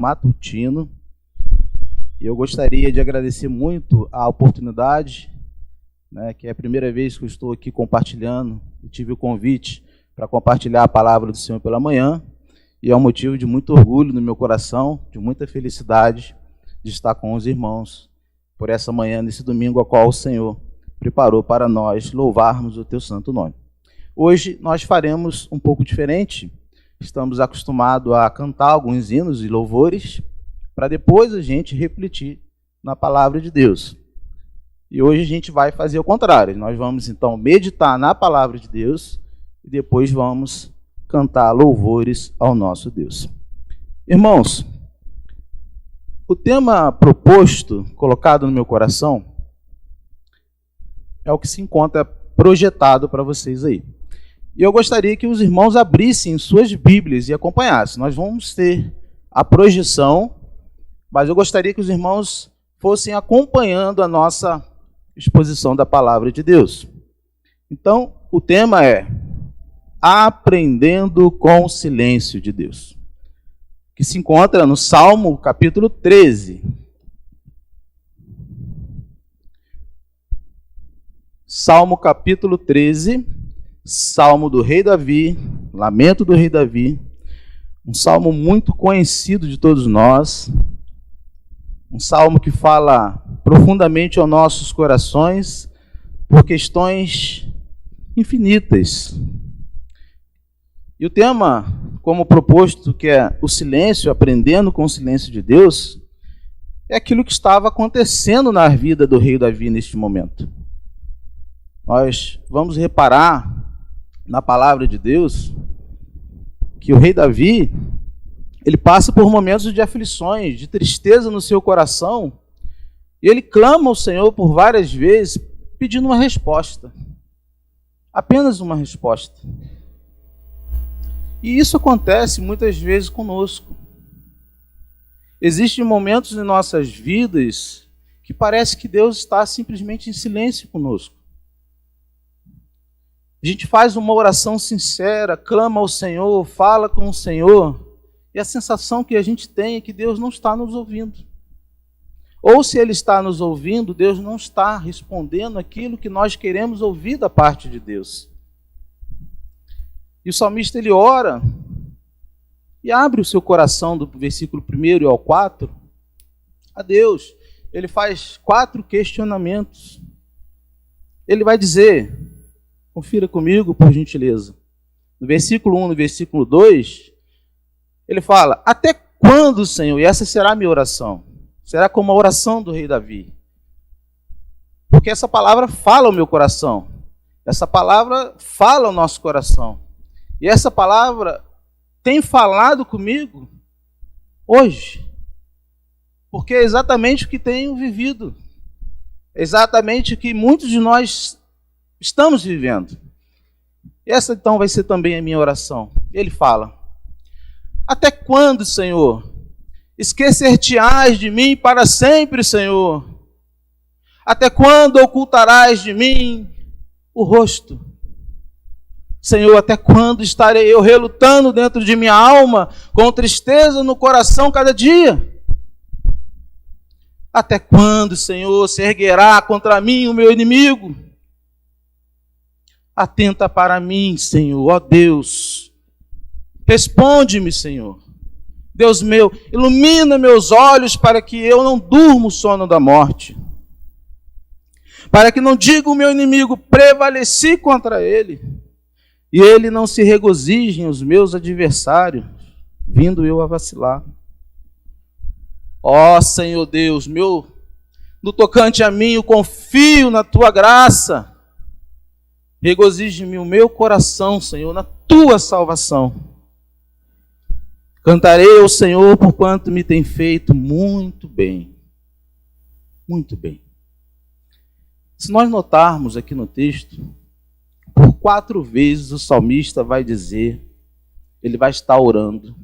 matutino. E eu gostaria de agradecer muito a oportunidade, que é a primeira vez que eu estou aqui compartilhando, e tive o convite para compartilhar a palavra do Senhor pela manhã, e é um motivo de muito orgulho no meu coração, de muita felicidade de estar com os irmãos por essa manhã, nesse domingo, a qual o Senhor preparou para nós louvarmos o teu santo nome. Hoje nós faremos um pouco diferente. Estamos acostumados a cantar alguns hinos e louvores, para depois a gente refletir na palavra de Deus. E hoje a gente vai fazer o contrário. Nós vamos então meditar na palavra de Deus e depois vamos cantar louvores ao nosso Deus. Irmãos, o tema proposto, colocado no meu coração, é o que se encontra projetado para vocês aí. E eu gostaria que os irmãos abrissem suas Bíblias e acompanhassem. Nós vamos ter a projeção, mas eu gostaria que os irmãos fossem acompanhando a nossa exposição da palavra de Deus. Então, o tema é Aprendendo com o Silêncio de Deus, que se encontra no Salmo capítulo 13. Salmo capítulo 13, Salmo do rei Davi, lamento do rei Davi, um salmo muito conhecido de todos nós, um salmo que fala profundamente aos nossos corações por questões infinitas. E o tema, como proposto, que é o silêncio, aprendendo com o silêncio de Deus, é aquilo que estava acontecendo na vida do rei Davi neste momento. Nós vamos reparar na palavra de Deus que o rei Davi, ele passa por momentos de aflições, de tristeza no seu coração, e ele clama ao Senhor por várias vezes, pedindo uma resposta. Apenas uma resposta. E isso acontece muitas vezes conosco. Existem momentos em nossas vidas que parece que Deus está simplesmente em silêncio conosco. A gente faz uma oração sincera, clama ao Senhor, fala com o Senhor, e a sensação que a gente tem é que Deus não está nos ouvindo. Ou se Ele está nos ouvindo, Deus não está respondendo aquilo que nós queremos ouvir da parte de Deus. E o salmista, ele ora e abre o seu coração do versículo 1 ao 4 a Deus. Ele faz 4 questionamentos. Ele vai dizer, confira comigo, por gentileza. No versículo 1, no versículo 2, ele fala, até quando, Senhor? E essa será a minha oração. Será como a oração do rei Davi. Porque essa palavra fala ao meu coração. Essa palavra fala ao nosso coração. E essa palavra tem falado comigo hoje. Porque é exatamente o que tenho vivido. É exatamente o que muitos de nós estamos vivendo. Essa então vai ser também a minha oração. Ele fala, até quando, Senhor? Esquecer-te-ás de mim para sempre, Senhor? Até quando ocultarás de mim o rosto? Senhor, até quando estarei eu relutando dentro de minha alma, com tristeza no coração cada dia? Até quando, Senhor, se erguerá contra mim o meu inimigo? Atenta para mim, Senhor, ó Deus. Responde-me, Senhor. Deus meu, ilumina meus olhos para que eu não durma o sono da morte. Para que não diga o meu inimigo, prevaleci contra ele. E ele não se regozije os meus adversários, vindo eu a vacilar. Ó Senhor Deus, no tocante a mim, eu confio na tua graça. Regozije-me o meu coração, Senhor, na tua salvação. Cantarei ao Senhor por quanto me tem feito muito bem. Muito bem. Se nós notarmos aqui no texto, por 4 vezes o salmista vai dizer, ele vai estar orando,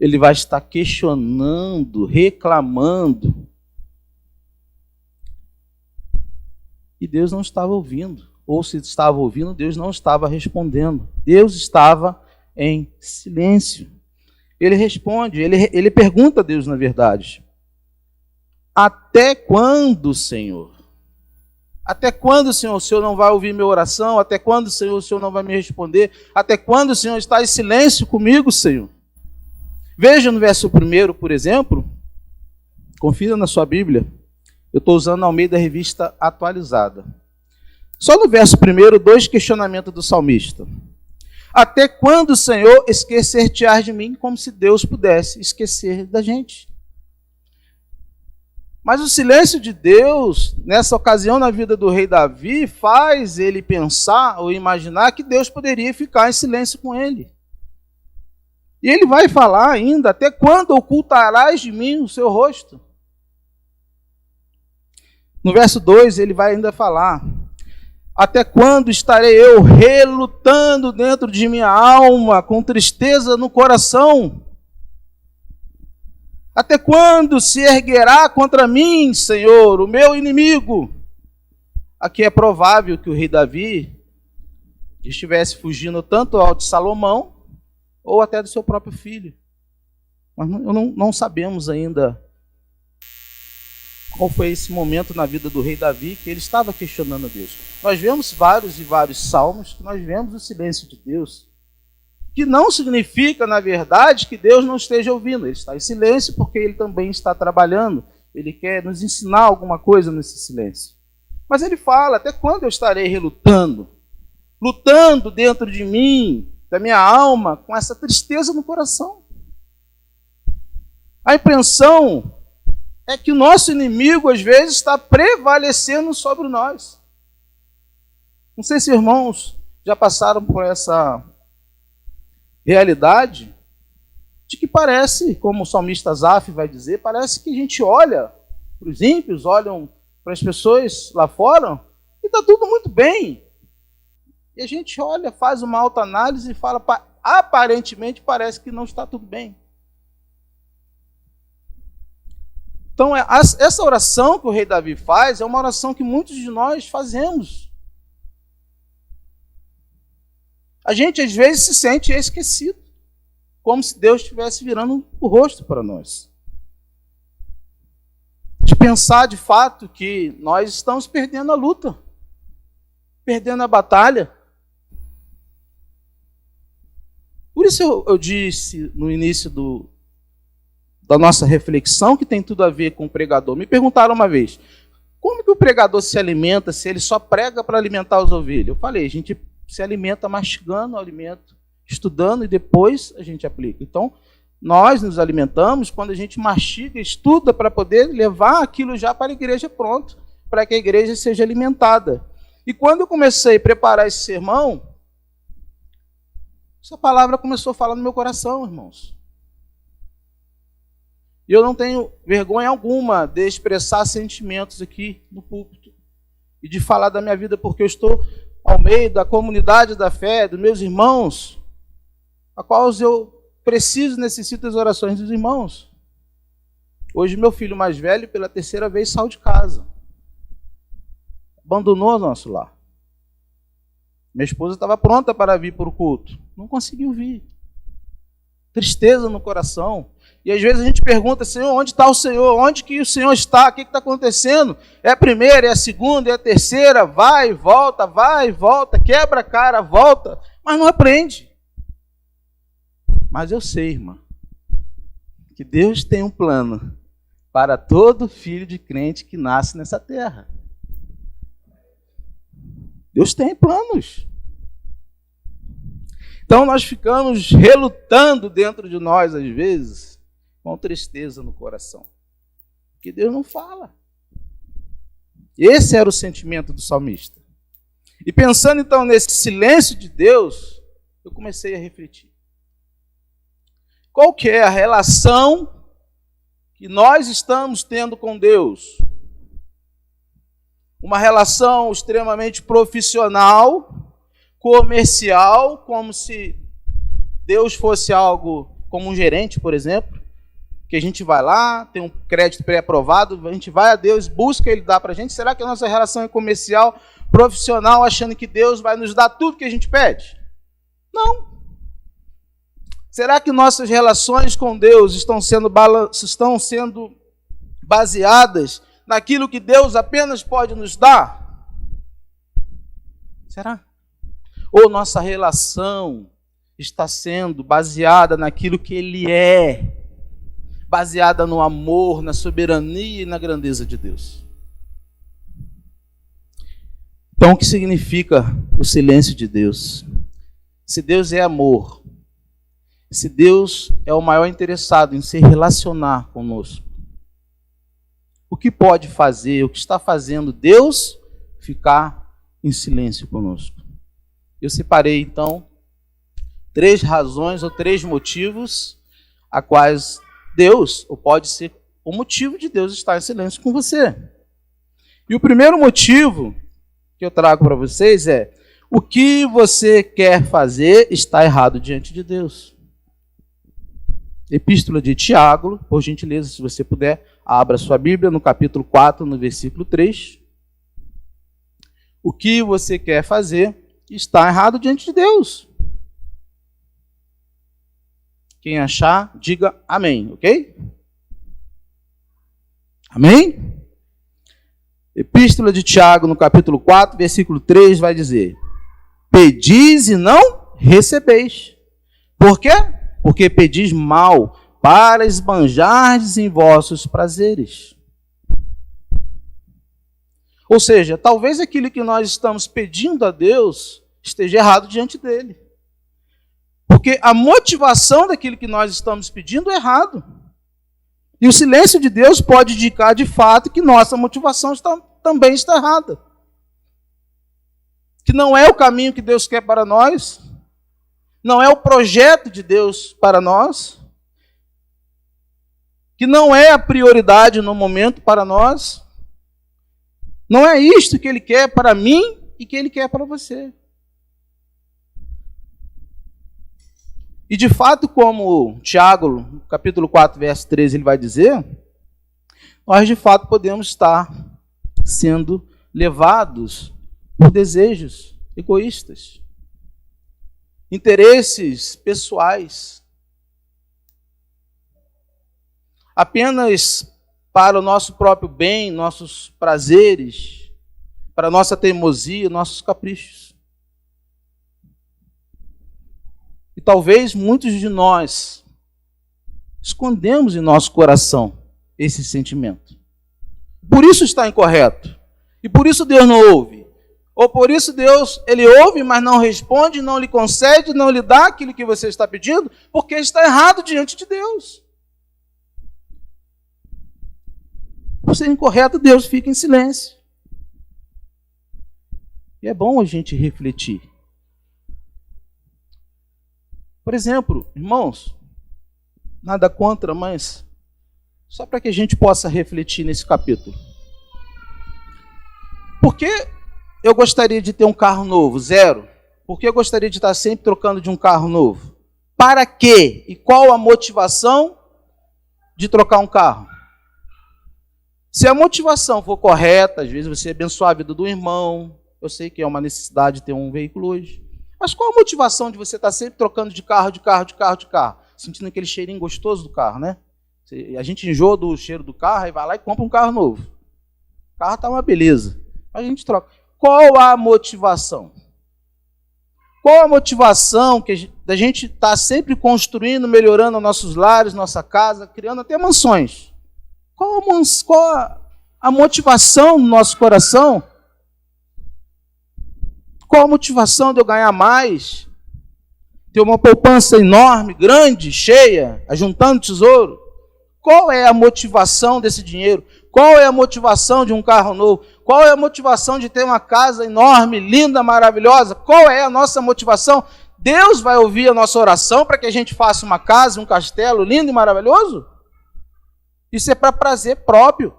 ele vai estar questionando, reclamando. E Deus não estava ouvindo. Ou se estava ouvindo, Deus não estava respondendo. Deus estava em silêncio. Ele responde, ele pergunta a Deus, na verdade: até quando, Senhor? Até quando, Senhor, o Senhor não vai ouvir minha oração? Até quando, Senhor, o Senhor não vai me responder? Até quando, Senhor, está em silêncio comigo, Senhor? Veja no verso 1, por exemplo, confira na sua Bíblia, eu estou usando a Almeida Revista Atualizada. Só no verso 1, 2 questionamentos do salmista. Até quando, Senhor, esquecer-te-ás de mim, como se Deus pudesse esquecer da gente? Mas o silêncio de Deus, nessa ocasião na vida do rei Davi, faz ele pensar ou imaginar que Deus poderia ficar em silêncio com ele. E ele vai falar ainda: até quando ocultarás de mim o seu rosto? No verso 2 ele vai ainda falar: até quando estarei eu relutando dentro de minha alma, com tristeza no coração? Até quando se erguerá contra mim, Senhor, o meu inimigo? Aqui é provável que o rei Davi estivesse fugindo tanto ao de Salomão, ou até do seu próprio filho. Mas não sabemos ainda qual foi esse momento na vida do rei Davi que ele estava questionando a Deus. Nós vemos vários e vários salmos que nós vemos o silêncio de Deus, que não significa, na verdade, que Deus não esteja ouvindo. Ele está em silêncio porque ele também está trabalhando. Ele quer nos ensinar alguma coisa nesse silêncio. Mas ele fala: até quando eu estarei relutando? Lutando dentro de mim, da minha alma, com essa tristeza no coração. A impressão é que o nosso inimigo, às vezes, está prevalecendo sobre nós. Não sei se irmãos já passaram por essa realidade de que parece, como o salmista Asaf vai dizer, parece que a gente olha para os ímpios, olham para as pessoas lá fora e está tudo muito bem. E a gente olha, faz uma autoanálise e fala: aparentemente parece que não está tudo bem. Então, essa oração que o rei Davi faz é uma oração que muitos de nós fazemos. A gente, às vezes, se sente esquecido, como se Deus estivesse virando o rosto para nós. De pensar, de fato, que nós estamos perdendo a luta, perdendo a batalha. Por isso eu disse no início da nossa reflexão que tem tudo a ver com o pregador. Me perguntaram uma vez: como que o pregador se alimenta se ele só prega para alimentar os ovelhas? Eu falei: a gente se alimenta mastigando o alimento, estudando e depois a gente aplica. Então, nós nos alimentamos quando a gente mastiga, estuda para poder levar aquilo já para a igreja pronto, para que a igreja seja alimentada. E quando eu comecei a preparar esse sermão, essa palavra começou a falar no meu coração, irmãos. E eu não tenho vergonha alguma de expressar sentimentos aqui no púlpito e de falar da minha vida, porque eu estou ao meio da comunidade da fé, dos meus irmãos, a qual eu preciso e necessito as orações dos irmãos. Hoje, meu filho mais velho, pela 3ª vez, saiu de casa. Abandonou o nosso lar. Minha esposa estava pronta para vir para o culto. Não conseguiu vir. Tristeza no coração. E às vezes a gente pergunta: Senhor, onde está o Senhor? Onde que o Senhor está? O que está acontecendo? É a primeira, é a segunda, é a terceira, vai e volta, quebra a cara, volta, mas não aprende. Mas eu sei, irmã, que Deus tem um plano para todo filho de crente que nasce nessa terra. Deus tem planos. Então nós ficamos relutando dentro de nós, às vezes, com tristeza no coração, porque Deus não fala. Esse era o sentimento do salmista. E pensando então nesse silêncio de Deus, eu comecei a refletir. Qual que é a relação que nós estamos tendo com Deus? Uma relação extremamente profissional, comercial, como se Deus fosse algo como um gerente, por exemplo, que a gente vai lá, tem um crédito pré-aprovado, a gente vai a Deus, busca, Ele dá para a gente. Será que a nossa relação é comercial, profissional, achando que Deus vai nos dar tudo que a gente pede? Não. Será que nossas relações com Deus estão sendo baseadas naquilo que Deus apenas pode nos dar? Será? Ou nossa relação está sendo baseada naquilo que Ele é, baseada no amor, na soberania e na grandeza de Deus? Então, o que significa o silêncio de Deus? Se Deus é amor, se Deus é o maior interessado em se relacionar conosco, o que pode fazer, o que está fazendo Deus ficar em silêncio conosco? Eu separei, então, 3 razões ou 3 motivos a quais Deus, ou pode ser o motivo de Deus estar em silêncio com você. E o primeiro motivo que eu trago para vocês é: o que você quer fazer está errado diante de Deus. Epístola de Tiago, por gentileza, se você puder, abra sua Bíblia no capítulo 4, no versículo 3. O que você quer fazer está errado diante de Deus. Quem achar, diga amém, ok? Amém? Epístola de Tiago, no capítulo 4, versículo 3, vai dizer: pedis e não recebeis. Por quê? Porque pedis mal, para esbanjardes em vossos prazeres. Ou seja, talvez aquilo que nós estamos pedindo a Deus esteja errado diante dele. Porque a motivação daquilo que nós estamos pedindo é errado. E o silêncio de Deus pode indicar de fato que nossa motivação também está errada. Que não é o caminho que Deus quer para nós, não é o projeto de Deus para nós, que não é a prioridade no momento para nós, não é isto que Ele quer para mim e que Ele quer para você. E de fato, como Tiago, no capítulo 4, verso 13, ele vai dizer, nós de fato podemos estar sendo levados por desejos egoístas, interesses pessoais, apenas para o nosso próprio bem, nossos prazeres, para a nossa teimosia, nossos caprichos. E talvez muitos de nós escondemos em nosso coração esse sentimento. Por isso está incorreto. E por isso Deus não ouve. Ou por isso Deus, Ele ouve, mas não responde, não lhe concede, não lhe dá aquilo que você está pedindo, porque está errado diante de Deus. Por ser incorreto, Deus fica em silêncio. E é bom a gente refletir. Por exemplo, irmãos, nada contra, mas só para que a gente possa refletir nesse capítulo. Por que eu gostaria de ter um carro novo? 0. Por que eu gostaria de estar sempre trocando de um carro novo? Para quê? E qual a motivação de trocar um carro? Se a motivação for correta, às vezes você abençoar a vida do irmão, eu sei que é uma necessidade ter um veículo hoje. Mas qual a motivação de você estar sempre trocando de carro, sentindo aquele cheirinho gostoso do carro, né? A gente enjoa do cheiro do carro e vai lá e compra um carro novo. O carro está uma beleza, mas a gente troca. Qual a motivação? Qual a motivação da gente estar sempre construindo, melhorando nossos lares, nossa casa, criando até mansões? Qual a motivação no nosso coração? Qual a motivação de eu ganhar mais? Ter uma poupança enorme, grande, cheia, ajuntando tesouro? Qual é a motivação desse dinheiro? Qual é a motivação de um carro novo? Qual é a motivação de ter uma casa enorme, linda, maravilhosa? Qual é a nossa motivação? Deus vai ouvir a nossa oração para que a gente faça uma casa, um castelo lindo e maravilhoso? Isso é para prazer próprio.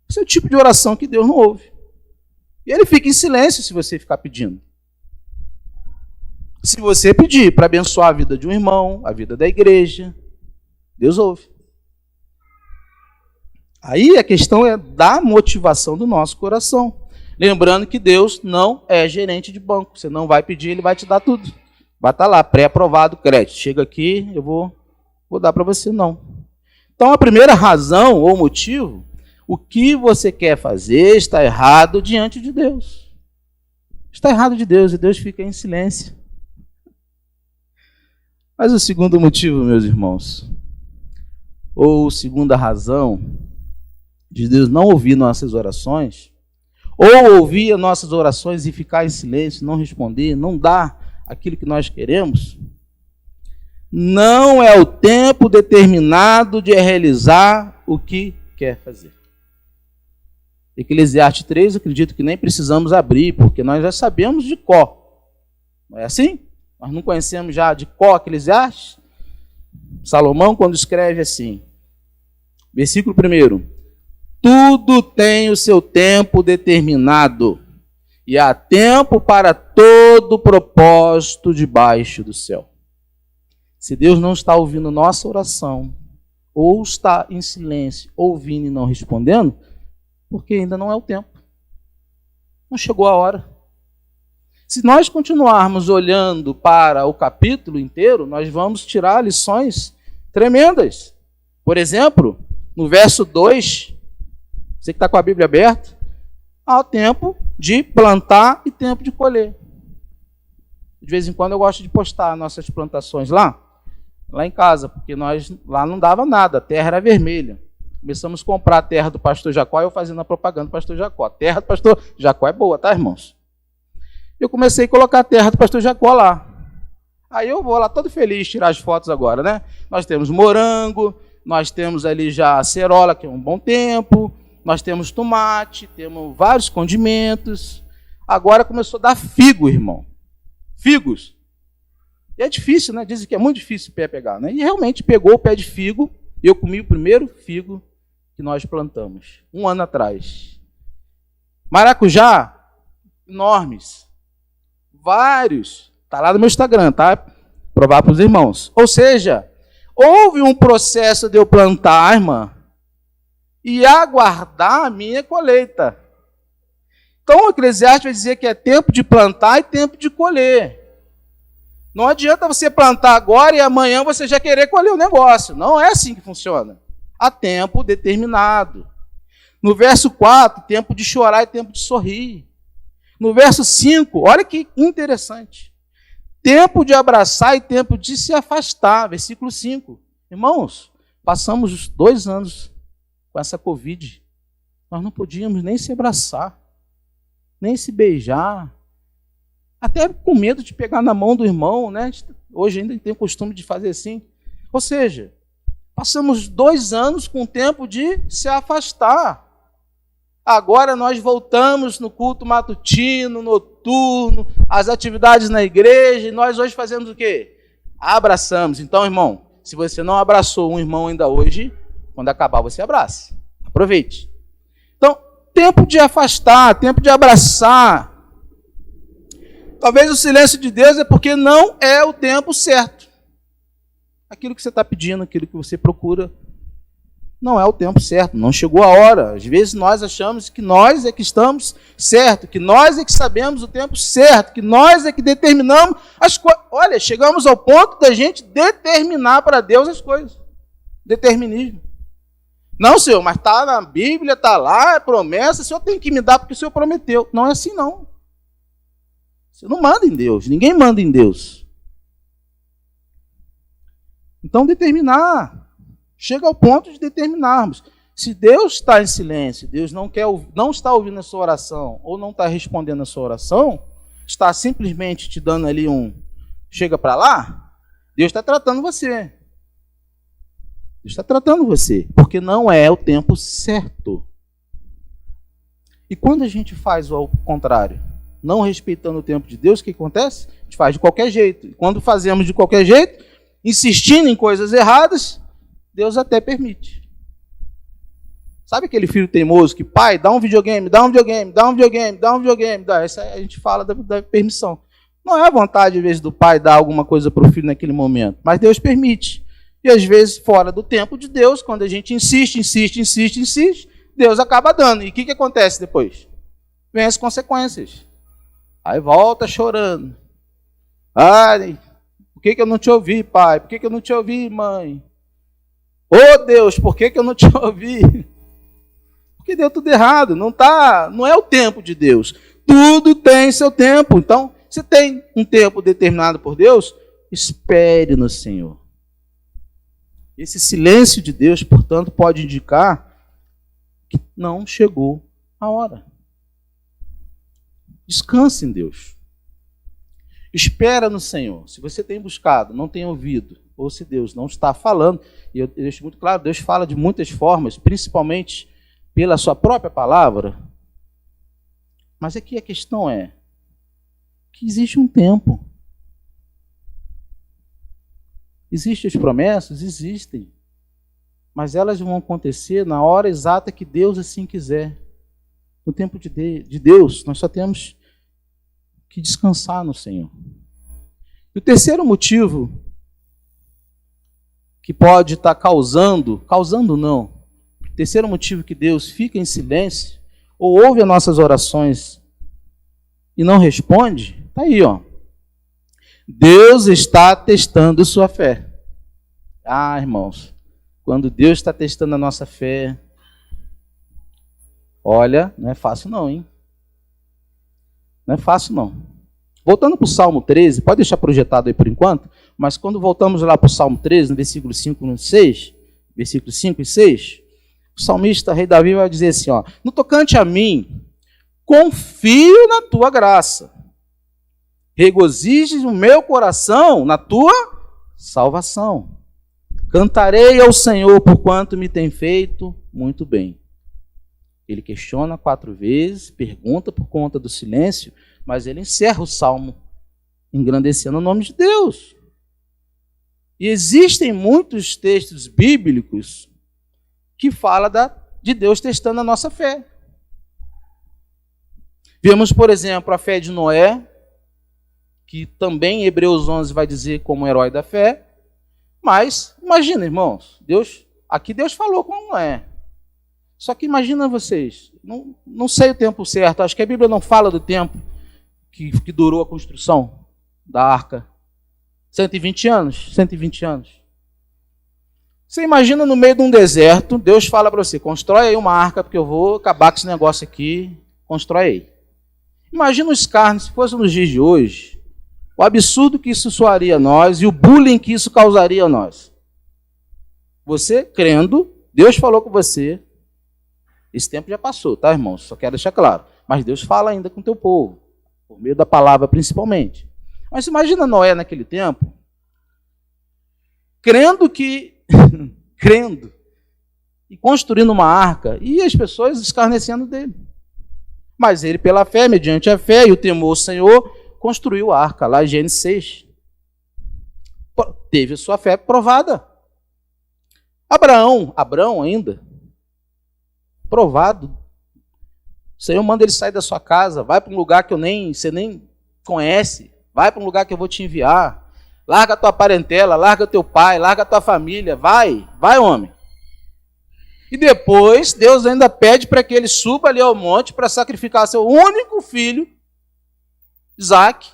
Esse é o tipo de oração que Deus não ouve. E Ele fica em silêncio se você ficar pedindo. Se você pedir para abençoar a vida de um irmão, a vida da igreja, Deus ouve. Aí a questão é da motivação do nosso coração. Lembrando que Deus não é gerente de banco. Você não vai pedir, Ele vai te dar tudo. Vai estar lá, pré-aprovado crédito. Chega aqui, eu vou dar para você, não. Então, a primeira razão ou motivo, o que você quer fazer está errado diante de Deus. Está errado de Deus e Deus fica em silêncio. Mas o segundo motivo, meus irmãos, ou segunda razão de Deus não ouvir nossas orações, ou ouvir nossas orações e ficar em silêncio, não responder, não dar aquilo que nós queremos, não é o tempo determinado de realizar o que quer fazer. Eclesiastes 3, acredito que nem precisamos abrir, porque nós já sabemos de cor. Não é assim? Nós não conhecemos já de cor Eclesiastes? Salomão, quando escreve assim, versículo 1, tudo tem o seu tempo determinado, e há tempo para todo propósito debaixo do céu. Se Deus não está ouvindo nossa oração, ou está em silêncio, ouvindo e não respondendo, porque ainda não é o tempo. Não chegou a hora. Se nós continuarmos olhando para o capítulo inteiro, nós vamos tirar lições tremendas. Por exemplo, no verso 2, você que está com a Bíblia aberta, há o tempo de plantar e tempo de colher. De vez em quando eu gosto de postar nossas plantações lá em casa, porque nós lá não dava nada, a terra era vermelha. Começamos a comprar a terra do pastor Jacó, eu fazendo a propaganda do pastor Jacó. A terra do pastor Jacó é boa, tá, irmãos? Eu comecei a colocar a terra do pastor Jacó lá. Aí eu vou lá todo feliz tirar as fotos agora, né? Nós temos morango, nós temos ali já acerola, que é um bom tempo, nós temos tomate, temos vários condimentos. Agora começou a dar figo, irmão. Figos. E é difícil, né? Dizem que é muito difícil o pé pegar, né? E realmente pegou o pé de figo, e eu comi o primeiro figo que nós plantamos, 1 ano atrás. Maracujá, enormes. Vários. Está lá no meu Instagram, tá? Provar para os irmãos. Ou seja, houve um processo de eu plantar, irmã, e aguardar a minha colheita. Então o Eclesiastes vai dizer que é tempo de plantar e tempo de colher. Não adianta você plantar agora e amanhã você já querer colher o negócio. Não é assim que funciona. Há tempo determinado. No verso 4, tempo de chorar e tempo de sorrir. No verso 5, olha que interessante. Tempo de abraçar e tempo de se afastar. Versículo 5. Irmãos, passamos 2 anos com essa Covid. Nós não podíamos nem se abraçar, nem se beijar. Até com medo de pegar na mão do irmão, né? Hoje ainda tem o costume de fazer assim. Ou seja, passamos 2 anos com o tempo de se afastar. Agora nós voltamos no culto matutino, noturno, as atividades na igreja, e nós hoje fazemos o quê? Abraçamos. Então, irmão, se você não abraçou um irmão ainda hoje, quando acabar você abrace. Aproveite. Então, tempo de afastar, tempo de abraçar. Talvez o silêncio de Deus é porque não é o tempo certo. Aquilo que você está pedindo, aquilo que você procura, não é o tempo certo, não chegou a hora. Às vezes nós achamos que nós é que estamos certo, que nós é que sabemos o tempo certo, que nós é que determinamos as coisas. Olha, chegamos ao ponto da gente determinar para Deus as coisas. Determinismo. Não, Senhor, mas está na Bíblia, está lá, é promessa, o Senhor tem que me dar porque o Senhor prometeu. Não é assim, não. Você não manda em Deus, ninguém manda em Deus. Então, determinar. Chega ao ponto de determinarmos. Se Deus está em silêncio, Deus não está ouvindo a sua oração, ou não está respondendo a sua oração, está simplesmente te dando ali chega para lá, Deus está tratando você. Deus está tratando você, porque não é o tempo certo. E quando a gente faz o contrário, não respeitando o tempo de Deus, o que acontece? A gente faz de qualquer jeito. E quando fazemos de qualquer jeito, insistindo em coisas erradas, Deus até permite. Sabe aquele filho teimoso que, pai, dá um videogame, dá um videogame, dá um videogame, dá um videogame. Essa a gente fala da permissão. Não é a vontade, às vezes, do pai dar alguma coisa para o filho naquele momento, mas Deus permite. E às vezes, fora do tempo de Deus, quando a gente insiste, Deus acaba dando. E o que acontece depois? Vem as consequências. Aí volta chorando. Ai, que eu não te ouvi, pai? Por que eu não te ouvi, mãe? Ô Deus, por que eu não te ouvi? Porque deu tudo errado, não é o tempo de Deus. Tudo tem seu tempo. Então, se tem um tempo determinado por Deus, espere no Senhor. Esse silêncio de Deus, portanto, pode indicar que não chegou a hora. Descanse em Deus. Espera no Senhor. Se você tem buscado, não tem ouvido, ou se Deus não está falando, e eu deixo muito claro, Deus fala de muitas formas, principalmente pela sua própria palavra. Mas aqui a questão é que existe um tempo. Existem as promessas? Existem. Mas elas vão acontecer na hora exata que Deus assim quiser. No tempo de Deus, nós só temos que descansar no Senhor. E o terceiro motivo que pode estar causando não, o terceiro motivo que Deus fica em silêncio, ou ouve as nossas orações e não responde, está aí, ó. Deus está testando sua fé. Ah, irmãos, quando Deus está testando a nossa fé, olha, não é fácil não, hein? Não é fácil não. Voltando para o Salmo 13, pode deixar projetado aí por enquanto, mas quando voltamos lá para o Salmo 13, no versículo 5 e 6, versículos 5 e 6, o salmista, rei Davi, vai dizer assim, ó, no tocante a mim, confio na tua graça, regozijes o meu coração na tua salvação. Cantarei ao Senhor por quanto me tem feito muito bem. Ele questiona 4 vezes, pergunta por conta do silêncio, mas ele encerra o salmo engrandecendo o nome de Deus. E existem muitos textos bíblicos que falam de Deus testando a nossa fé. Vemos, por exemplo, a fé de Noé, que também em Hebreus 11 vai dizer como herói da fé. Mas, imagina, irmãos, aqui Deus falou com Noé. Só que imagina vocês, não sei o tempo certo, acho que a Bíblia não fala do tempo que durou a construção da arca. 120 anos? 120 anos. Você imagina no meio de um deserto, Deus fala para você, constrói aí uma arca, porque eu vou acabar com esse negócio aqui, constrói aí. Imagina o escárnio, se fosse nos dias de hoje, o absurdo que isso soaria a nós e o bullying que isso causaria a nós. Você crendo, Deus falou com você, esse tempo já passou, tá, irmãos? Só quero deixar claro. Mas Deus fala ainda com o teu povo, por meio da palavra principalmente. Mas imagina Noé naquele tempo, crendo e construindo uma arca, e as pessoas escarnecendo dele. Mas ele, pela fé, mediante a fé e o temor ao Senhor, construiu a arca, lá em Gênesis 6. Teve a sua fé provada. Abraão ainda, provado. O Senhor manda ele sair da sua casa, vai para um lugar que você nem conhece, vai para um lugar que eu vou te enviar. Larga a tua parentela, larga teu pai, larga a tua família, vai homem. E depois Deus ainda pede para que ele suba ali ao monte para sacrificar seu único filho, Isaac.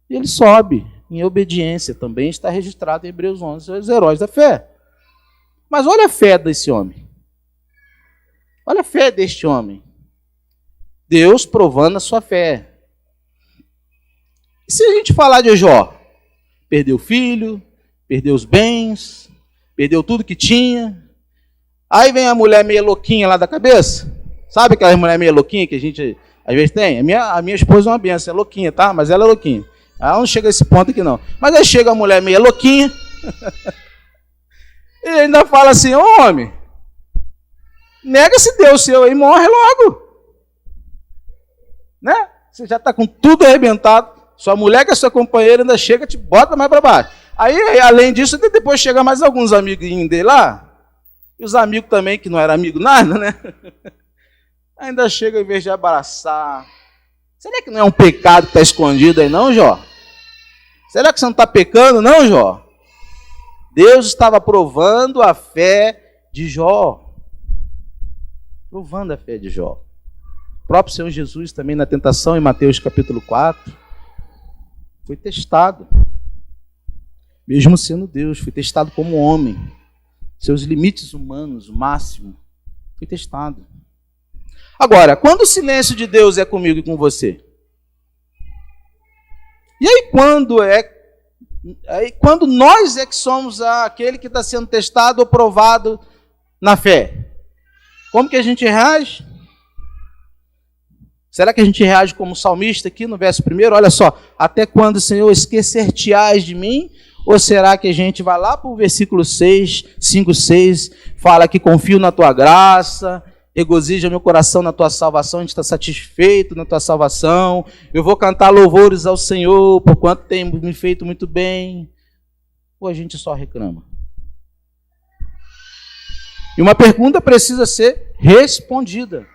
E ele sobe em obediência, também está registrado em Hebreus 11, os heróis da fé. Mas olha a fé desse homem. Olha a fé deste homem. Deus provando a sua fé. E se a gente falar de Jó? Perdeu o filho, perdeu os bens, perdeu tudo que tinha. Aí vem a mulher meio louquinha lá da cabeça. Sabe aquela mulher meio louquinha que a gente às vezes tem? A minha esposa é uma benção, é louquinha, tá? Mas ela é louquinha. Ela não chega a esse ponto aqui não. Mas aí chega a mulher meio louquinha. E ainda fala assim, ô homem, nega esse Deus seu aí, morre logo. Né? Você já está com tudo arrebentado. Sua mulher, que é sua companheira, ainda chega e te bota mais para baixo. Aí, além disso, depois chega mais alguns amiguinhos dele lá. E os amigos também, que não eram amigos nada, né? Ainda chega, em vez de abraçar. Será que não é um pecado que está escondido aí não, Jó? Será que você não está pecando não, Jó? Deus estava provando a fé de Jó. Provando a fé de Jó. O próprio Senhor Jesus também na tentação, em Mateus capítulo 4, foi testado. Mesmo sendo Deus, foi testado como homem. Seus limites humanos, o máximo, foi testado. Agora, quando o silêncio de Deus é comigo e com você? E aí quando nós é que somos aquele que está sendo testado ou provado na fé? Como que a gente reage? Será que a gente reage como salmista aqui no verso 1? Olha só, até quando, Senhor, esquecer-te-ás de mim? Ou será que a gente vai lá para o versículo 5, 6, fala que confio na tua graça, regozija meu coração na tua salvação, a gente está satisfeito na tua salvação, eu vou cantar louvores ao Senhor, por quanto tem me feito muito bem. Ou a gente só reclama? E uma pergunta precisa ser respondida.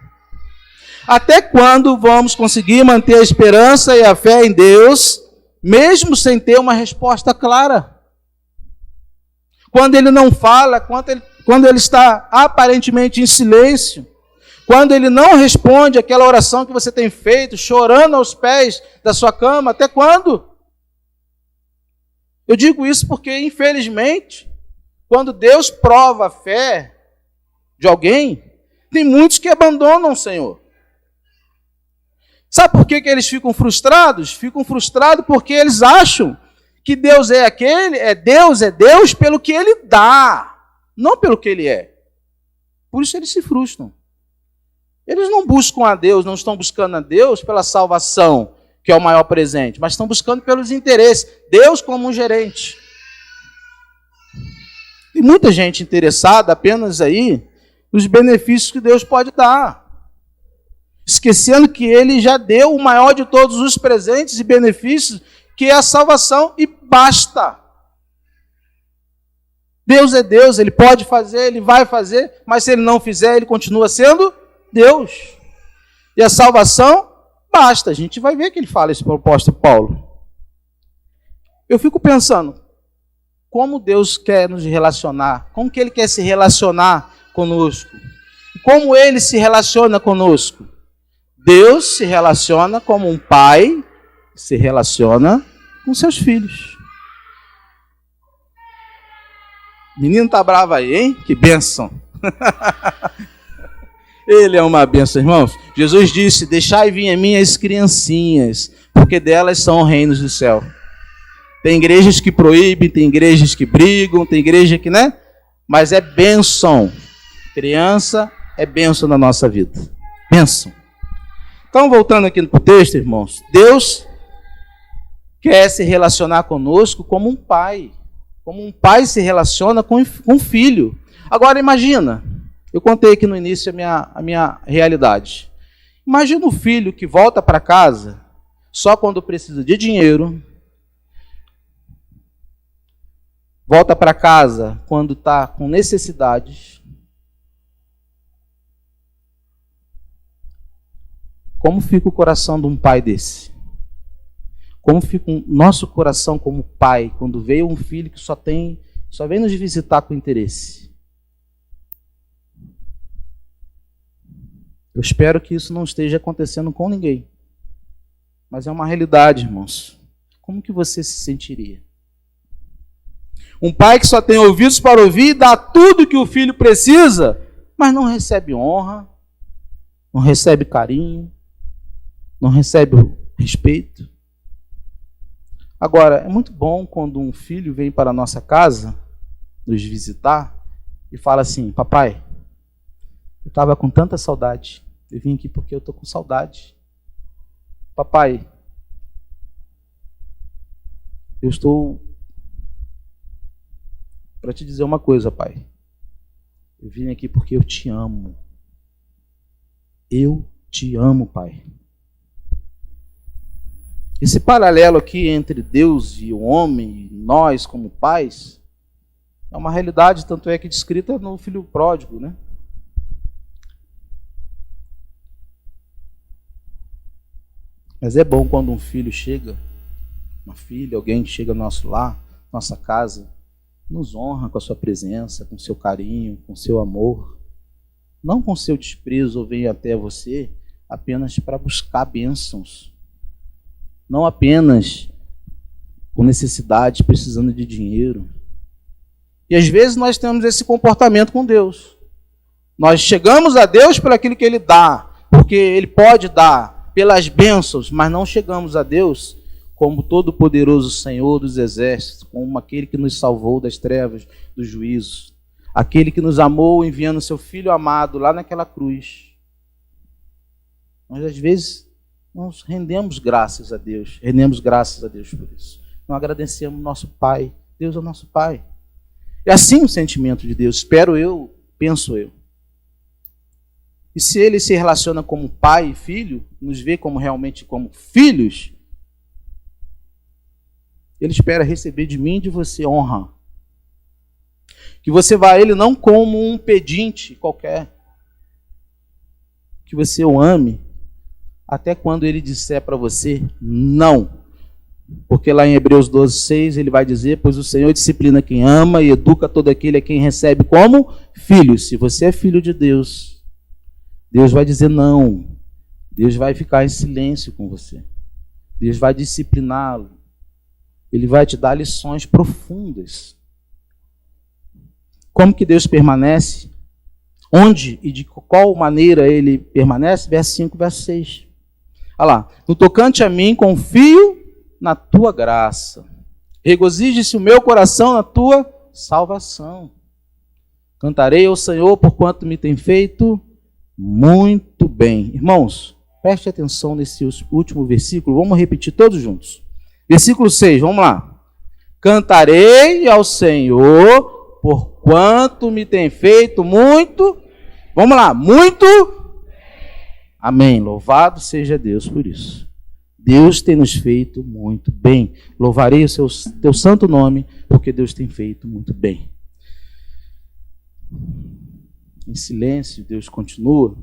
Até quando vamos conseguir manter a esperança e a fé em Deus, mesmo sem ter uma resposta clara? Quando ele não fala, quando ele está aparentemente em silêncio, quando ele não responde aquela oração que você tem feito, chorando aos pés da sua cama, até quando? Eu digo isso porque, infelizmente, quando Deus prova a fé de alguém, tem muitos que abandonam o Senhor. Sabe por que eles ficam frustrados? Ficam frustrados porque eles acham que Deus é Deus pelo que Ele dá, não pelo que Ele é. Por isso eles se frustram. Eles não buscam a Deus, não estão buscando a Deus pela salvação, que é o maior presente, mas estão buscando pelos interesses. Deus como um gerente. Tem muita gente interessada apenas aí nos benefícios que Deus pode dar, esquecendo que Ele já deu o maior de todos os presentes e benefícios, que é a salvação, e basta. Deus é Deus, Ele pode fazer, Ele vai fazer, mas se Ele não fizer, Ele continua sendo Deus. E a salvação, basta. A gente vai ver que Ele fala isso para o apóstolo Paulo. Eu fico pensando, como Deus quer nos relacionar, como que Ele quer se relacionar conosco, como Ele se relaciona conosco. Deus se relaciona como um pai se relaciona com seus filhos. O menino tá bravo aí, hein? Que bênção. Ele é uma bênção, irmãos. Jesus disse, deixai vir a mim as criancinhas, porque delas são os reinos do céu. Tem igrejas que proíbem, tem igrejas que brigam, tem igreja que, né? Mas é bênção. Criança é bênção na nossa vida. Bênção. Então, voltando aqui para o texto, irmãos, Deus quer se relacionar conosco como um pai se relaciona com um filho. Agora, imagina, eu contei aqui no início a minha realidade. Imagina um filho que volta para casa só quando precisa de dinheiro, volta para casa quando está com necessidades. Como fica o coração de um pai desse? Como fica o nosso coração como pai quando veio um filho que só vem nos visitar com interesse? Eu espero que isso não esteja acontecendo com ninguém. Mas é uma realidade, irmãos. Como que você se sentiria? Um pai que só tem ouvidos para ouvir, dá tudo que o filho precisa, mas não recebe honra, não recebe carinho, não recebe respeito. Agora, é muito bom quando um filho vem para a nossa casa nos visitar e fala assim, papai, eu estava com tanta saudade, eu vim aqui porque eu estou com saudade. Papai, eu estou para te dizer uma coisa, pai. Eu vim aqui porque eu te amo. Eu te amo, pai. Esse paralelo aqui entre Deus e o homem, nós como pais, é uma realidade, tanto é que descrita no filho pródigo, né? Mas é bom quando um filho chega, uma filha, alguém chega no nosso lar, nossa casa, nos honra com a sua presença, com seu carinho, com seu amor, não com seu desprezo ou vem até você apenas para buscar bênçãos. Não apenas com necessidade, precisando de dinheiro. E às vezes nós temos esse comportamento com Deus. Nós chegamos a Deus por aquilo que Ele dá, porque Ele pode dar, pelas bênçãos, mas não chegamos a Deus como todo-poderoso Senhor dos exércitos, como aquele que nos salvou das trevas, dos juízos, aquele que nos amou enviando seu Filho amado lá naquela cruz. Nós às vezes não rendemos graças a Deus por isso. Não agradecemos nosso Pai. Deus é o nosso Pai. É assim o sentimento de Deus, espero eu, penso eu. E se Ele se relaciona como pai e filho, nos vê como realmente como filhos, Ele espera receber de mim e de você honra. Que você vá a Ele não como um pedinte qualquer. Que você o ame até quando Ele disser para você não. Porque lá em Hebreus 12:6 Ele vai dizer: pois o Senhor disciplina quem ama e educa todo aquele a quem recebe como filho. Se você é filho de Deus, Deus vai dizer não. Deus vai ficar em silêncio com você. Deus vai discipliná-lo. Ele vai te dar lições profundas. Como que Deus permanece? Onde e de qual maneira Ele permanece? Verso 5, verso 6. Olha lá. No tocante a mim, confio na tua graça. Regozije-se o meu coração na tua salvação. Cantarei ao Senhor por quanto me tem feito muito bem. Irmãos, preste atenção nesse último versículo. Vamos repetir todos juntos. Versículo 6, vamos lá. Cantarei ao Senhor por quanto me tem feito muito. Vamos lá, muito. Amém. Louvado seja Deus por isso. Deus tem nos feito muito bem. Louvarei o teu santo nome, porque Deus tem feito muito bem. Em silêncio, Deus continua.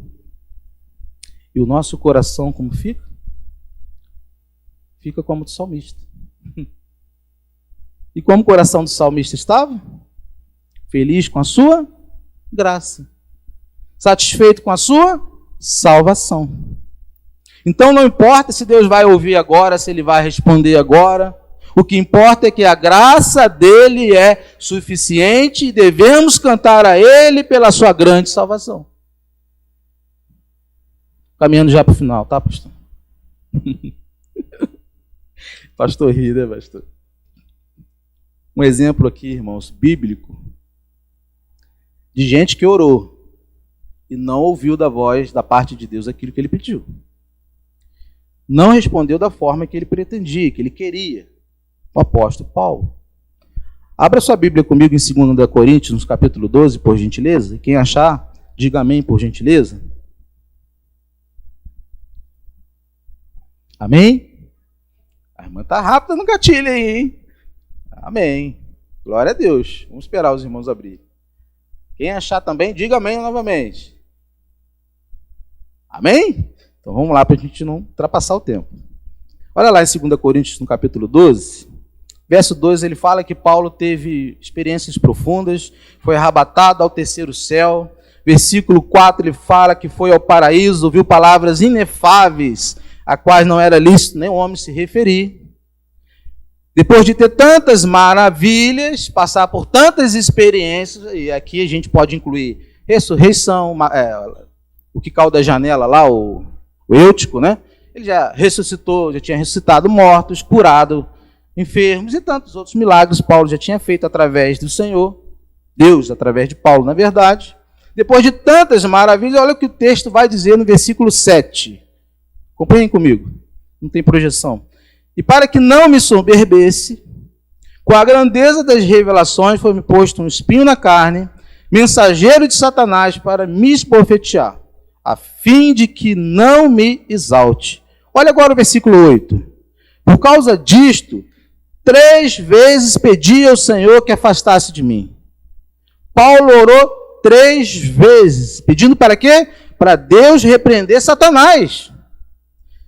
E o nosso coração como fica? Fica como o do salmista. E como o coração do salmista estava? Feliz com a sua graça. Satisfeito com a sua salvação. Então não importa se Deus vai ouvir agora, se Ele vai responder agora. O que importa é que a graça dele é suficiente e devemos cantar a Ele pela sua grande salvação. Caminhando já para o final, tá, pastor? Pastor ri, né, pastor? Um exemplo aqui, irmãos, bíblico, de gente que orou e não ouviu da voz, da parte de Deus, aquilo que ele pediu. Não respondeu da forma que ele pretendia, que ele queria. O apóstolo Paulo. Abra sua Bíblia comigo em 2 Coríntios, capítulo 12, por gentileza. Quem achar, diga amém, por gentileza. Amém? A irmã está rápida no gatilho aí, hein? Amém. Glória a Deus. Vamos esperar os irmãos abrirem. Quem achar também, diga amém novamente. Amém? Então vamos lá para a gente não ultrapassar o tempo. Olha lá em 2 Coríntios, no capítulo 12, verso 2, ele fala que Paulo teve experiências profundas, foi arrebatado ao terceiro céu. Versículo 4, ele fala que foi ao paraíso, ouviu palavras inefáveis, a quais não era lícito nem o homem se referir. Depois de ter tantas maravilhas, passar por tantas experiências, e aqui a gente pode incluir ressurreição, o que caiu da janela lá, o Eutico, né? Ele já ressuscitou, já tinha ressuscitado mortos, curado enfermos e tantos outros milagres Paulo já tinha feito através do Senhor, Deus através de Paulo, na verdade. Depois de tantas maravilhas, olha o que o texto vai dizer no versículo 7. Acompanhem comigo, não tem projeção. E para que não me soberbesse, com a grandeza das revelações foi-me posto um espinho na carne, mensageiro de Satanás para me esbofetear, a fim de que não me exalte. Olha agora o versículo 8. Por causa disto, 3 vezes pedi ao Senhor que afastasse de mim. Paulo orou 3 vezes, pedindo para quê? Para Deus repreender Satanás.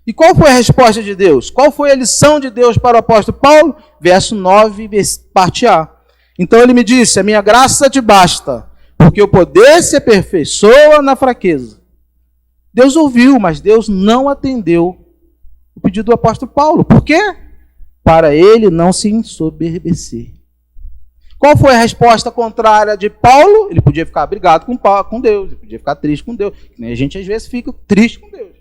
E qual foi a resposta de Deus? Qual foi a lição de Deus para o apóstolo Paulo? Verso 9, parte A. Então ele me disse, a minha graça te basta, porque o poder se aperfeiçoa na fraqueza. Deus ouviu, mas Deus não atendeu o pedido do apóstolo Paulo. Por quê? para ele não se ensoberbecer. Qual foi a resposta contrária de Paulo? Ele podia ficar brigado com Deus, ele podia ficar triste com Deus. A gente às vezes fica triste com Deus.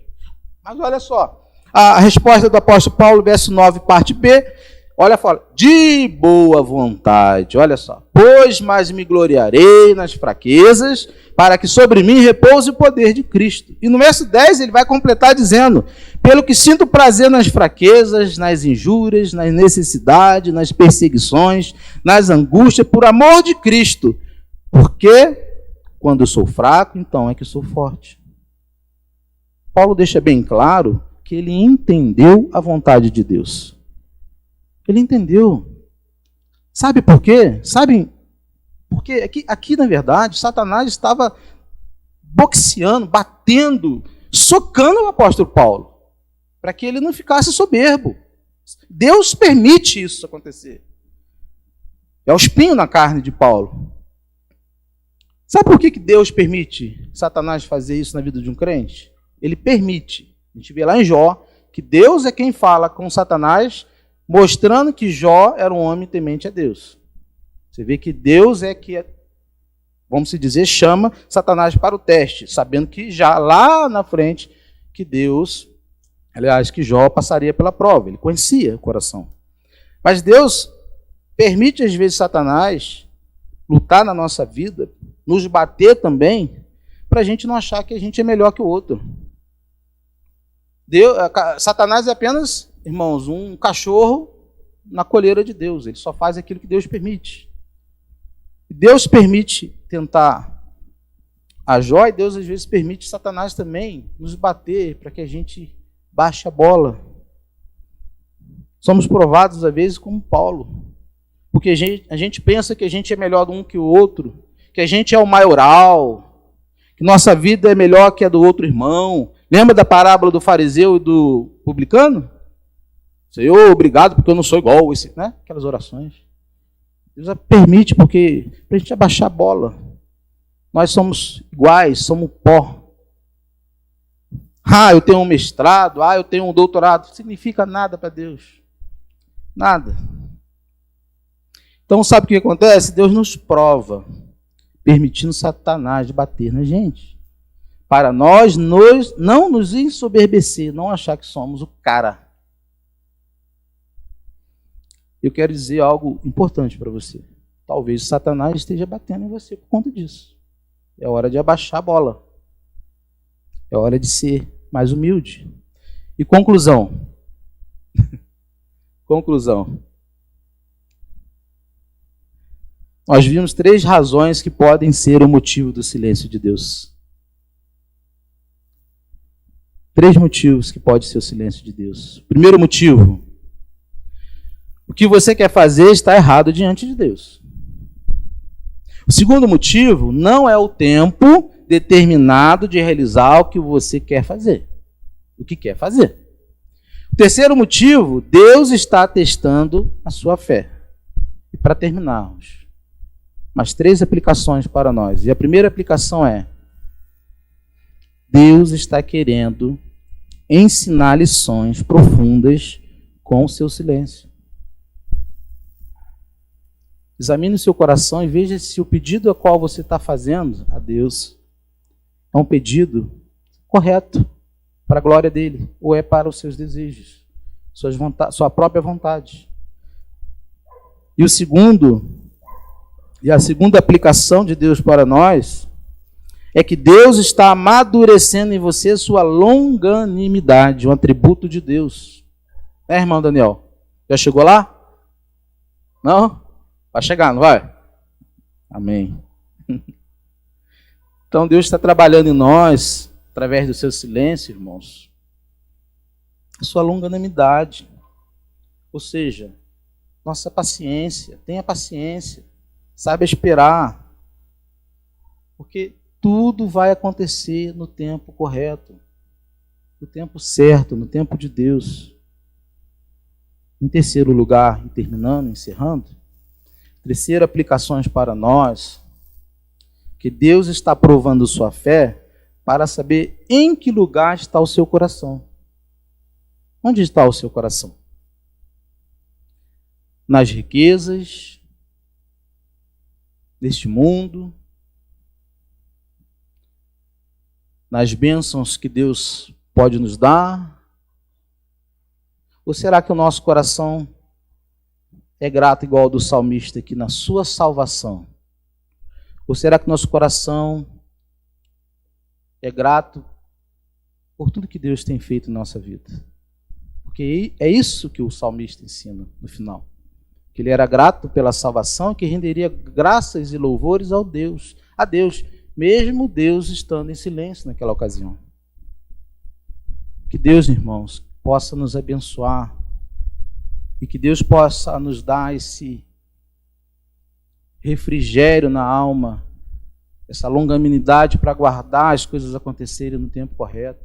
Mas olha só, a resposta do apóstolo Paulo, verso 9, parte B, olha, fala, de boa vontade, olha só, pois mais me gloriarei nas fraquezas, para que sobre mim repouse o poder de Cristo. E no verso 10 ele vai completar dizendo, pelo que sinto prazer nas fraquezas, nas injúrias, nas necessidades, nas perseguições, nas angústias, por amor de Cristo, porque quando eu sou fraco, então é que sou forte. Paulo deixa bem claro que ele entendeu a vontade de Deus. Ele entendeu. Sabe por quê? Sabem? Porque aqui, na verdade, Satanás estava boxeando, batendo, socando o apóstolo Paulo, para que ele não ficasse soberbo. Deus permite isso acontecer. É o espinho na carne de Paulo. Sabe por que Deus permite Satanás fazer isso na vida de um crente? Ele permite. A gente vê lá em Jó que Deus é quem fala com Satanás, mostrando que Jó era um homem temente a Deus. Você vê que Deus é que, vamos dizer, chama Satanás para o teste, sabendo que já lá na frente que Deus, aliás, que Jó passaria pela prova. Ele conhecia o coração. Mas Deus permite às vezes Satanás lutar na nossa vida, nos bater também, para a gente não achar que a gente é melhor que o outro. Satanás é apenas, irmãos, um cachorro na coleira de Deus. Ele só faz aquilo que Deus permite. Deus permite tentar a Jó, e Deus às vezes permite Satanás também nos bater para que a gente baixe a bola. Somos provados às vezes como Paulo, porque a gente pensa que a gente é melhor um que o outro, que a gente é o maioral, que nossa vida é melhor que a do outro irmão. Lembra da parábola do fariseu e do publicano? Senhor, obrigado porque eu não sou igual esse, né? Aquelas orações. Deus permite porque para a gente abaixar a bola. Nós somos iguais, somos pó. Eu tenho um mestrado, eu tenho um doutorado. Não significa nada para Deus. Nada. Então sabe o que acontece? Deus nos prova, permitindo Satanás bater na gente. Para nós não nos ensoberbecer, não achar que somos o cara. Eu quero dizer algo importante para você. Talvez Satanás esteja batendo em você por conta disso. É hora de abaixar a bola. É hora de ser mais humilde. E conclusão. Conclusão. Nós vimos 3 razões que podem ser o motivo do silêncio de Deus. 3 motivos que pode ser o silêncio de Deus. Primeiro motivo: o que você quer fazer está errado diante de Deus. O segundo motivo não é o tempo determinado de realizar o que você quer fazer. O que quer fazer. O terceiro motivo, Deus está testando a sua fé. E para terminarmos, mais 3 aplicações para nós. E a primeira aplicação é: Deus está querendo ensinar lições profundas com o seu silêncio. Examine o seu coração e veja se o pedido a qual você está fazendo a Deus é um pedido correto para a glória dele, ou é para os seus desejos, sua própria vontade. E a segunda aplicação de Deus para nós é que Deus está amadurecendo em você sua longanimidade, um atributo de Deus. Irmão Daniel? Já chegou lá? Não? Vai chegar, não vai? Amém. Então Deus está trabalhando em nós, através do seu silêncio, irmãos, a sua longanimidade. Ou seja, nossa paciência. Tenha paciência. Saiba esperar. Porque tudo vai acontecer no tempo correto, no tempo certo, no tempo de Deus. Em terceiro lugar, e terminando, encerrando, terceira aplicações para nós, que Deus está provando sua fé para saber em que lugar está o seu coração. Onde está o seu coração? nas riquezas deste mundo, nas bênçãos que Deus pode nos dar? Ou será que o nosso coração é grato igual ao do salmista aqui na sua salvação? Ou será que nosso coração é grato por tudo que Deus tem feito em nossa vida? Porque é isso que o salmista ensina no final. Que ele era grato pela salvação e que renderia graças e louvores a Deus, mesmo Deus estando em silêncio naquela ocasião. Que Deus, irmãos, possa nos abençoar e que Deus possa nos dar esse refrigério na alma, essa longanimidade para aguardar as coisas acontecerem no tempo correto.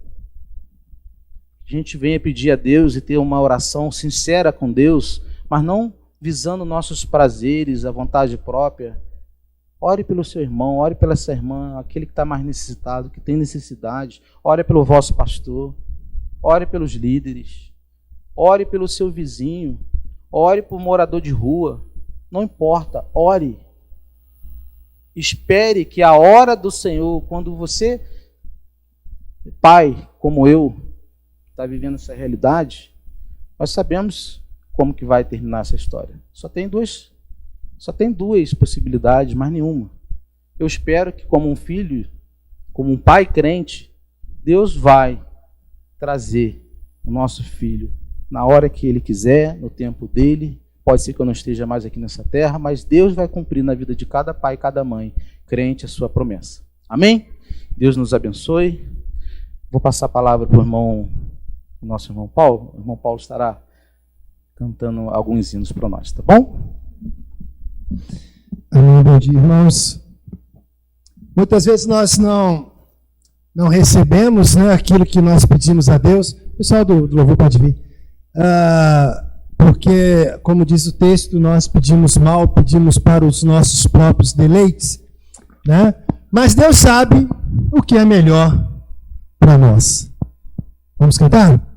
A gente venha pedir a Deus e ter uma oração sincera com Deus, mas não visando nossos prazeres, a vontade própria. Ore pelo seu irmão, ore pela sua irmã, aquele que está mais necessitado, que tem necessidade. Ore pelo vosso pastor, ore pelos líderes, ore pelo seu vizinho, ore por morador de rua. Não importa, ore. Espere que a hora do Senhor, quando você, pai, como eu, está vivendo essa realidade, nós sabemos como que vai terminar essa história. Só tem duas possibilidades, mais nenhuma. Eu espero que, como um filho, como um pai crente, Deus vai trazer o nosso filho na hora que Ele quiser, no tempo dele. Pode ser que eu não esteja mais aqui nessa terra, mas Deus vai cumprir na vida de cada pai e cada mãe crente a sua promessa. Amém? Deus nos abençoe. Vou passar a palavra para o nosso irmão Paulo. O irmão Paulo estará cantando alguns hinos para nós, tá bom? Amém, bom dia, irmãos. Muitas vezes nós não recebemos, né, aquilo que nós pedimos a Deus. O pessoal do louvor pode vir. Porque, como diz o texto, nós pedimos mal, pedimos para os nossos próprios deleites, né? Mas Deus sabe o que é melhor para nós. Vamos cantar?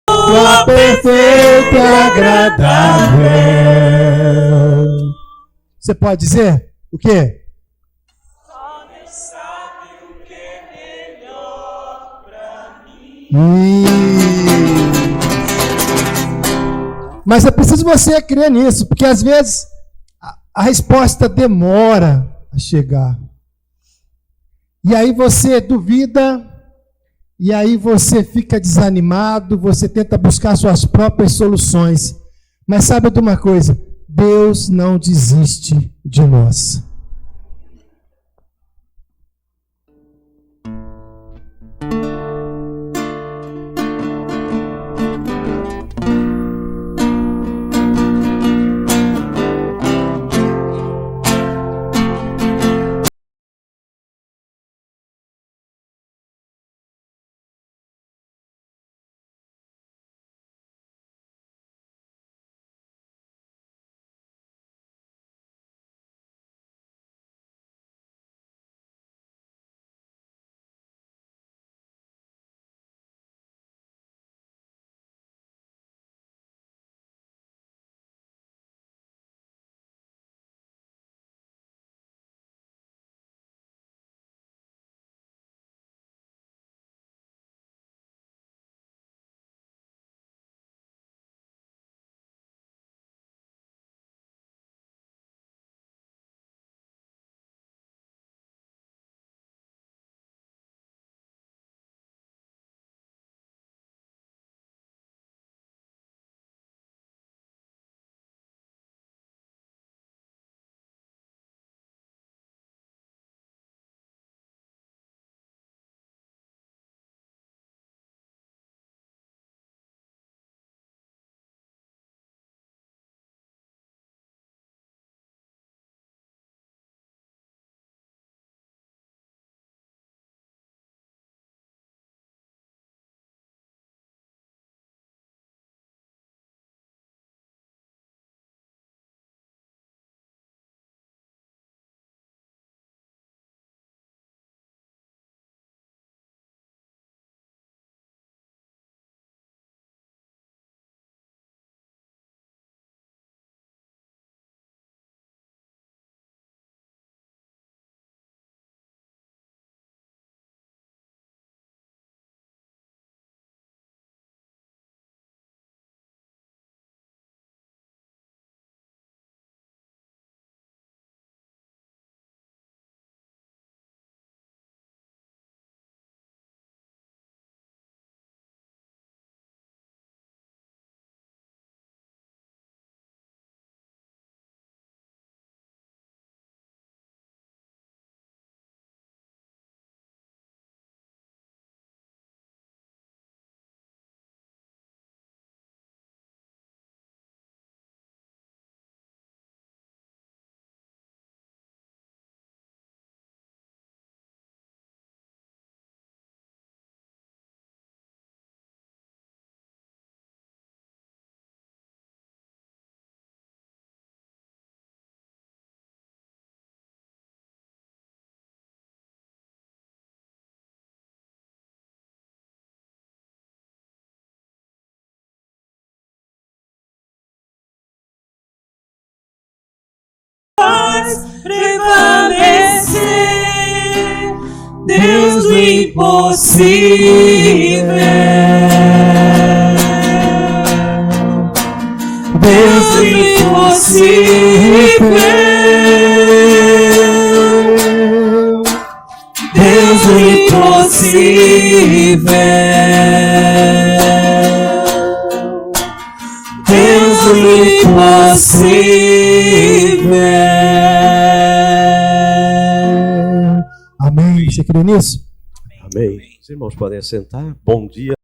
Tua perfeita e agradável. Você pode dizer o quê? Só nesse Mas é preciso você crer nisso, porque às vezes a resposta demora a chegar. E aí você duvida, e aí você fica desanimado, você tenta buscar suas próprias soluções. Mas sabe de uma coisa? Deus não desiste de nós. Prevalecer, Deus do impossível, Deus do impossível, Deus do impossível, Deus do impossível. Amém. Você crê nisso? Amém. Os irmãos podem assentar. Bom dia.